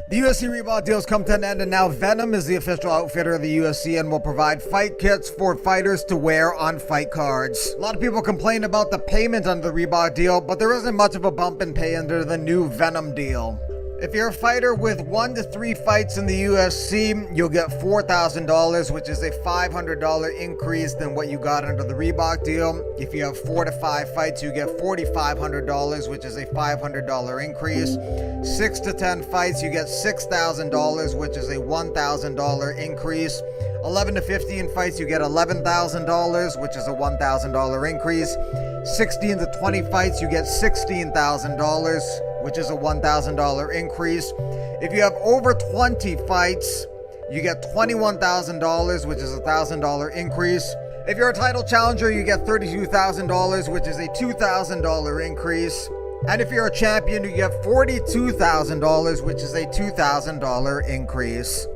The UFC Reebok deals come to an end, and now Venum is the official outfitter of the UFC and will provide fight kits for fighters to wear on fight cards. A lot of people complain about the payment under the Reebok deal, but there isn't much of a bump in pay under the new Venum deal. If you're a fighter with 1 to 3 fights in the UFC, you'll get $4,000, which is a $500 increase than what you got under the Reebok deal. If you have 4 to 5 fights, you get $4,500, which is a $500 increase. 6 to 10 fights, you get $6,000, which is a $1,000 increase. 11 to 15 fights, you get $11,000, which is a $1,000 increase. 16 to 20 fights, you get $16,000, which is a $1,000 increase. If you have over 20 fights, you get $21,000, which is a $1,000 increase. If you're a title challenger, you get $32,000, which is a $2,000 increase. And if you're a champion, you get $42,000, which is a $2,000 increase.